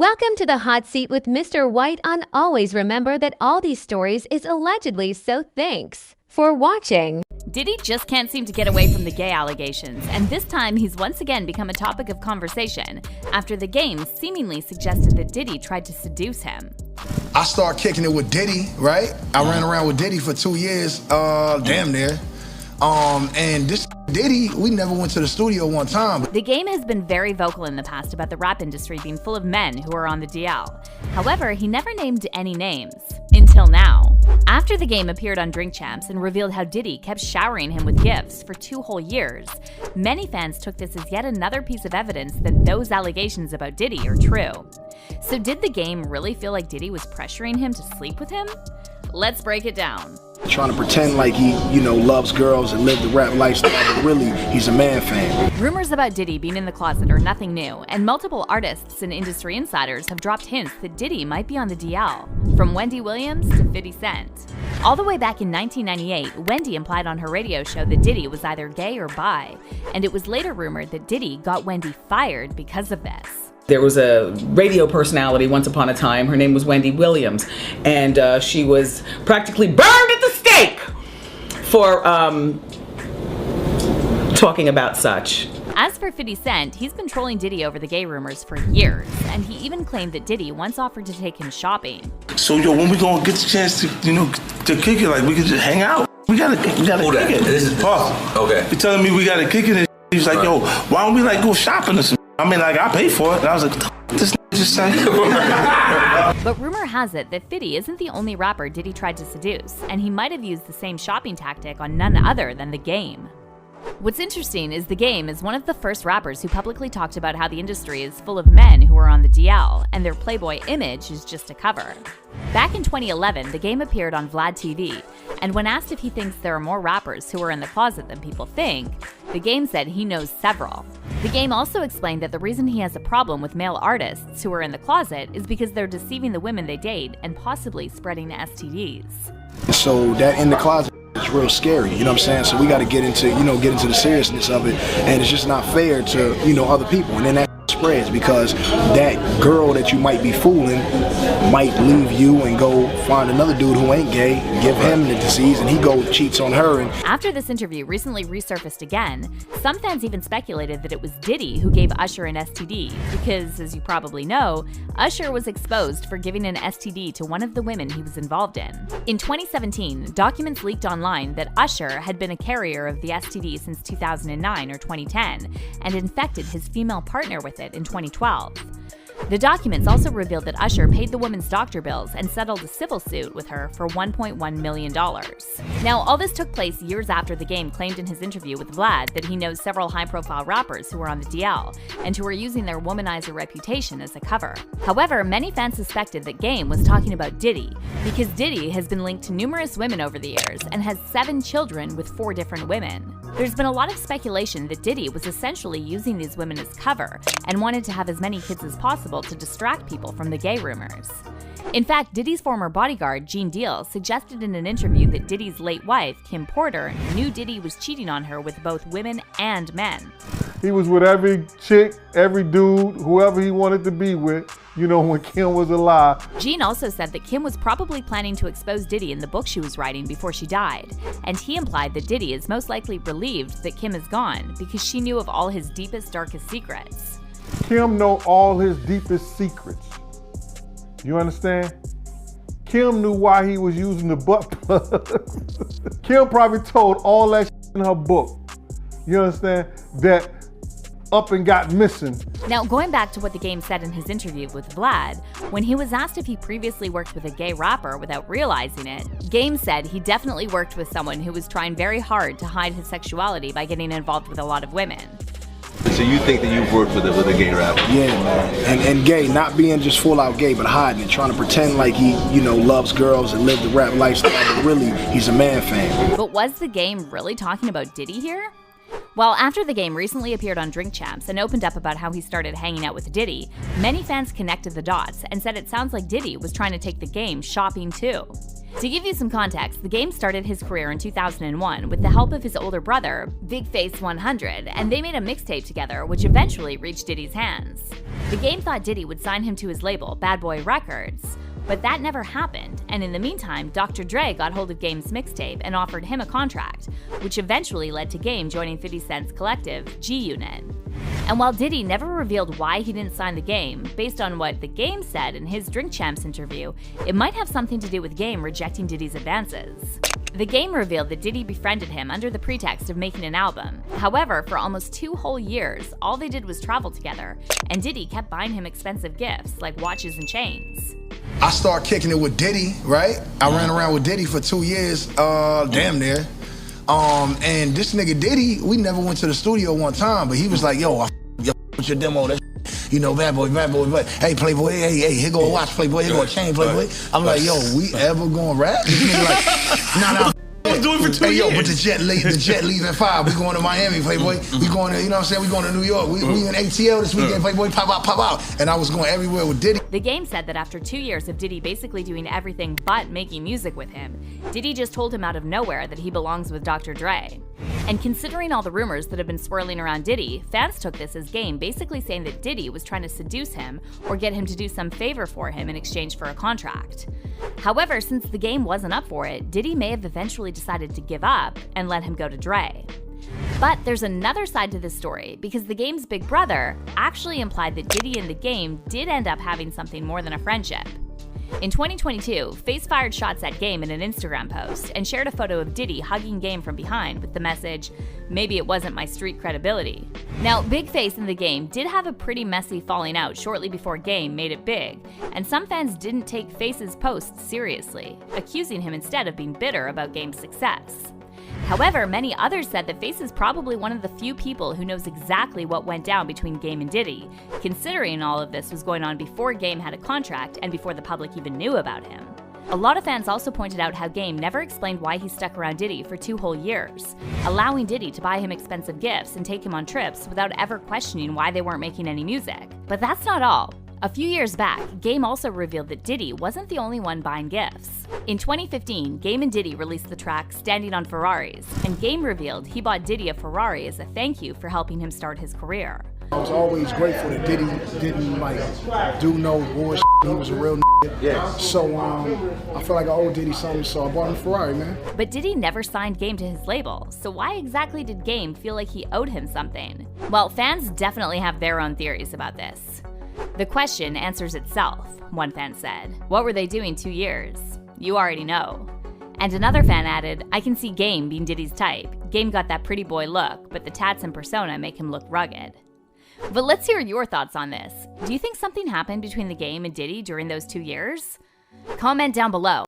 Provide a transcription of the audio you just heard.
Welcome to the hot seat with Mr. White on Always Remember that all these stories is allegedly, so thanks for watching. Diddy just can't seem to get away from the gay allegations, and this time he's once again become a topic of conversation after the game seemingly suggested that Diddy tried to seduce him. I started kicking it with Diddy, right? I ran around with Diddy for 2 years, damn near. And this Diddy, we never went to the studio one time. The game has been very vocal in the past about the rap industry being full of men who are on the DL. However, he never named any names. Until now. After the game appeared on Drink Champs and revealed how Diddy kept showering him with gifts for 2 whole years, many fans took this as yet another piece of evidence that those allegations about Diddy are true. So did the game really feel like Diddy was pressuring him to sleep with him? Let's break it down. Trying to pretend like he, loves girls and live the rap lifestyle, but really, he's a man fan. Rumors about Diddy being in the closet are nothing new, and multiple artists and industry insiders have dropped hints that Diddy might be on the DL, from Wendy Williams to 50 Cent. All the way back in 1998, Wendy implied on her radio show that Diddy was either gay or bi, and it was later rumored that Diddy got Wendy fired because of this. There was a radio personality once upon a time. Her name was Wendy Williams, and she was practically burned at the stake for talking about such. As for 50 Cent, he's been trolling Diddy over the gay rumors for years, and he even claimed that Diddy once offered to take him shopping. So when we gonna get the chance to, to kick it, like we could just hang out? We gotta kick it. This is Pause. Okay. He telling me we gotta kick it. He's like, yo, why don't we go shopping or something? I mean, I pay for it. And I was like, what the this just say? But rumor has it that 50 isn't the only rapper Diddy tried to seduce, and he might have used the same shopping tactic on none other than The Game. What's interesting is The Game is one of the first rappers who publicly talked about how the industry is full of men who are on the DL, and their Playboy image is just a cover. Back in 2011, The Game appeared on Vlad TV, and when asked if he thinks there are more rappers who are in the closet than people think, The Game said he knows several. The Game also explained that the reason he has a problem with male artists who are in the closet is because they're deceiving the women they date and possibly spreading STDs. So that in the closet is real scary, you know what I'm saying? So we got to get into the seriousness of it, and it's just not fair to, other people. And then that spreads because that girl that you might be fooling might leave you and go find another dude who ain't gay, give him the disease, and he cheats on her. And after this interview recently resurfaced again, some fans even speculated that it was Diddy who gave Usher an STD because, as you probably know, Usher was exposed for giving an STD to one of the women he was involved in. In 2017, documents leaked online that Usher had been a carrier of the STD since 2009 or 2010 and infected his female partner with it in 2012. The documents also revealed that Usher paid the woman's doctor bills and settled a civil suit with her for $1.1 million. Now, all this took place years after The Game claimed in his interview with Vlad that he knows several high-profile rappers who are on the DL and who are using their womanizer reputation as a cover. However, many fans suspected that Game was talking about Diddy because Diddy has been linked to numerous women over the years and has 7 children with 4 different women. There's been a lot of speculation that Diddy was essentially using these women as cover and wanted to have as many kids as possible to distract people from the gay rumors. In fact, Diddy's former bodyguard, Gene Deal, suggested in an interview that Diddy's late wife, Kim Porter, knew Diddy was cheating on her with both women and men. He was with every chick, every dude, whoever he wanted to be with, when Kim was alive. Gene also said that Kim was probably planning to expose Diddy in the book she was writing before she died, and he implied that Diddy is most likely relieved that Kim is gone because she knew of all his deepest, darkest secrets. Kim know all his deepest secrets. You understand? Kim knew why he was using the butt plug. Kim probably told all that in her book. You understand? That up and got missing. Now, going back to what The Game said in his interview with Vlad, when he was asked if he previously worked with a gay rapper without realizing it, Game said he definitely worked with someone who was trying very hard to hide his sexuality by getting involved with a lot of women. So you think that you've worked with a gay rapper? Yeah, man. And gay, not being just full out gay, but hiding it, trying to pretend like he, loves girls and live the rap lifestyle, but really, he's a man fan. But was The Game really talking about Diddy here? Well, after The Game recently appeared on Drink Champs and opened up about how he started hanging out with Diddy, many fans connected the dots and said it sounds like Diddy was trying to take The Game shopping too. To give you some context, the Game started his career in 2001 with the help of his older brother, Big Face 100, and they made a mixtape together, which eventually reached Diddy's hands. The Game thought Diddy would sign him to his label, Bad Boy Records, but that never happened, and in the meantime, Dr. Dre got hold of Game's mixtape and offered him a contract, which eventually led to Game joining 50 Cent's collective, G-Unit. And while Diddy never revealed why he didn't sign the Game, based on what the Game said in his Drink Champs interview, it might have something to do with Game rejecting Diddy's advances. The Game revealed that Diddy befriended him under the pretext of making an album. However, for almost 2 whole years, all they did was travel together, and Diddy kept buying him expensive gifts like watches and chains. I started kicking it with Diddy, right? I ran around with Diddy for 2 years, damn near. And this nigga Diddy, we never went to the studio one time, but he was like, yo, with your demo, that you know, bad boy, but hey, Playboy, hey, here go a watch, Playboy, here go a chain, Playboy. I'm like, yo, we ever gonna rap? This nigga like, nah. I was doing it for 2 years. Yo, but the jet leave at 5. We going to Miami, Playboy. We going to, you know what I'm saying? We going to New York. We in ATL this weekend, Playboy. Pop out. And I was going everywhere with Diddy. The Game said that after 2 years of Diddy basically doing everything but making music with him, Diddy just told him out of nowhere that he belongs with Dr. Dre. And considering all the rumors that have been swirling around Diddy, fans took this as Game basically saying that Diddy was trying to seduce him or get him to do some favor for him in exchange for a contract. However, since the Game wasn't up for it, Diddy may have eventually decided to give up and let him go to Dre. But there's another side to this story, because the Game's big brother actually implied that Diddy and the Game did end up having something more than a friendship. In 2022, Face fired shots at Game in an Instagram post and shared a photo of Diddy hugging Game from behind with the message, "Maybe it wasn't my street credibility." Now, Big Face and the Game did have a pretty messy falling out shortly before Game made it big, and some fans didn't take Face's posts seriously, accusing him instead of being bitter about Game's success. However, many others said that Face is probably one of the few people who knows exactly what went down between Game and Diddy, considering all of this was going on before Game had a contract and before the public even knew about him. A lot of fans also pointed out how Game never explained why he stuck around Diddy for 2 whole years, allowing Diddy to buy him expensive gifts and take him on trips without ever questioning why they weren't making any music. But that's not all. A few years back, Game also revealed that Diddy wasn't the only one buying gifts. In 2015, Game and Diddy released the track Standing on Ferraris, and Game revealed he bought Diddy a Ferrari as a thank you for helping him start his career. I was always grateful that Diddy didn't do no bullshit. He was a real nigga. Yeah. So I feel like I owe Diddy something, so I bought him a Ferrari, man. But Diddy never signed Game to his label, so why exactly did Game feel like he owed him something? Well, fans definitely have their own theories about this. The question answers itself, one fan said. What were they doing 2 years? You already know. And another fan added, I can see Game being Diddy's type. Game got that pretty boy look, but the tats and persona make him look rugged. But let's hear your thoughts on this. Do you think something happened between the Game and Diddy during those 2 years? Comment down below.